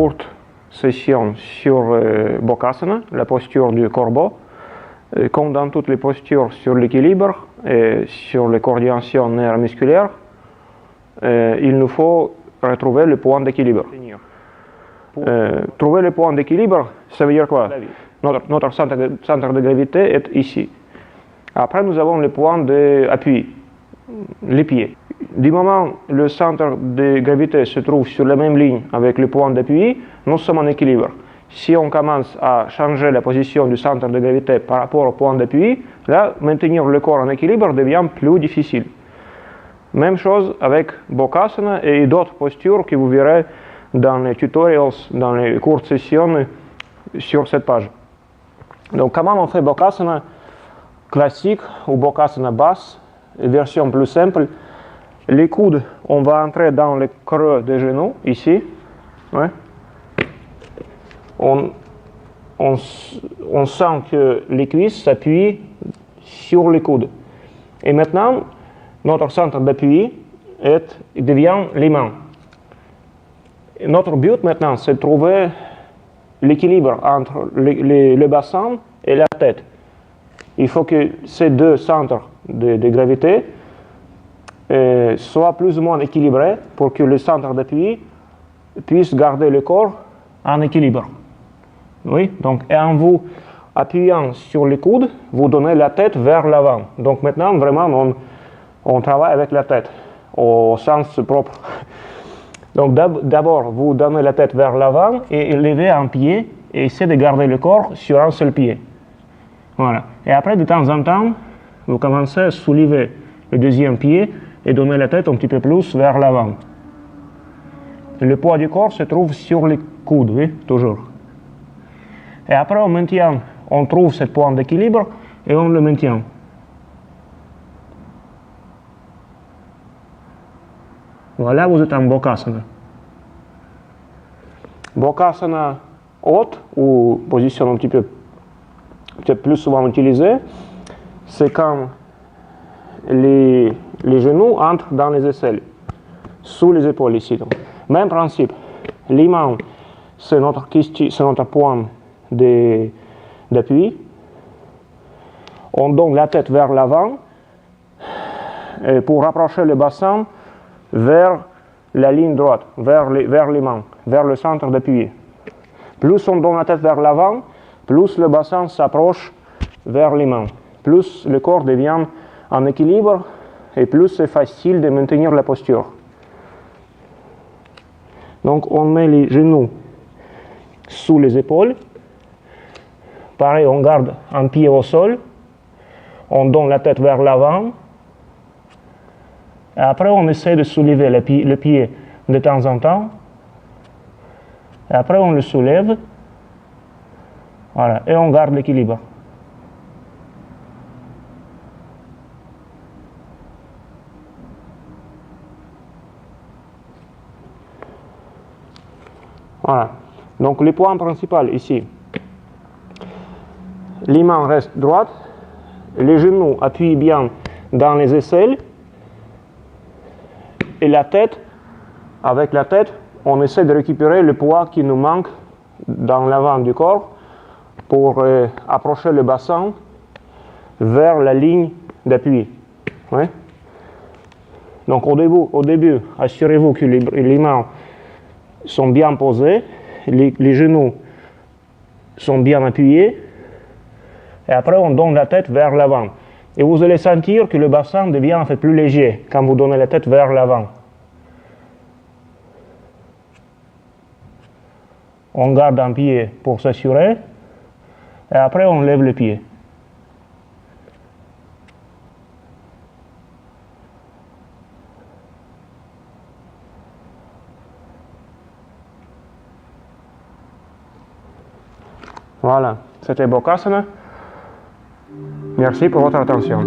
courte session sur Bokkasana, la posture du corbeau. Comme dans toutes les postures sur l'équilibre et sur les coordinations neuromusculaires, il nous faut retrouver le point d'équilibre. Trouver le point d'équilibre, ça veut dire quoi? Notre centre de gravité est ici. Après, nous avons le point d'appui, les pieds. Du moment où le centre de gravité se trouve sur la même ligne avec le point d'appui, nous sommes en équilibre. Si on commence à changer la position du centre de gravité par rapport au point d'appui, là, maintenir le corps en équilibre devient plus difficile. Même chose avec Bokkasana et d'autres postures que vous verrez dans les tutorials, dans les courtes sessions sur cette page. Donc, comment on fait Bokkasana classique ou Bokkasana basse, version plus simple. Les coudes, on va entrer dans le creux des genoux, ici. Ouais. On sent que les cuisses s'appuient sur les coudes. Et maintenant, notre centre d'appui devient les mains. Et notre but maintenant, c'est de trouver l'équilibre entre le bassin et la tête. Il faut que ces deux centres de gravité soient plus ou moins équilibrés pour que le centre d'appui puisse garder le corps en équilibre. Oui, donc en vous appuyant sur les coudes, vous donnez la tête vers l'avant. Donc maintenant, vraiment, on travaille avec la tête, au sens propre. Donc d'abord, vous donnez la tête vers l'avant et levez un pied et essayez de garder le corps sur un seul pied. Voilà. Et après, de temps en temps, vous commencez à soulever le deuxième pied et donner la tête un petit peu plus vers l'avant. Le poids du corps se trouve sur les coudes, oui, toujours. Et après, on trouve ce point d'équilibre et on le maintient. Voilà, vous êtes en Bokkasana. Bokkasana haute, ou position un petit peu peut-être plus souvent utilisée, c'est quand les genoux entrent dans les aisselles, sous les épaules ici. Donc. Même principe, les mains, c'est notre point d'appui. On donne la tête vers l'avant pour rapprocher le bassin vers la ligne droite, vers les mains, vers le centre d'appui. Plus on donne la tête vers l'avant, plus le bassin s'approche vers les mains, plus le corps devient en équilibre et plus c'est facile de maintenir la posture. Donc on met les genoux sous les épaules. Pareil, on garde un pied au sol. On donne la tête vers l'avant. Et après, on essaie de soulever le pied de temps en temps. Et après, on le soulève. Voilà, et on garde l'équilibre. Voilà. Donc, le point principal ici. Les mains restent droites. Les genoux appuient bien dans les aisselles. Et la tête, avec la tête, on essaie de récupérer le poids qui nous manque dans l'avant du corps pour approcher le bassin vers la ligne d'appui. Ouais. Donc au début, assurez-vous que les mains sont bien posées, les genoux sont bien appuyés, et après on donne la tête vers l'avant. Et vous allez sentir que le bassin devient en fait plus léger quand vous donnez la tête vers l'avant. On garde un pied pour s'assurer, et après on lève le pied. Voilà, c'était Bokkasana. Merci pour votre attention.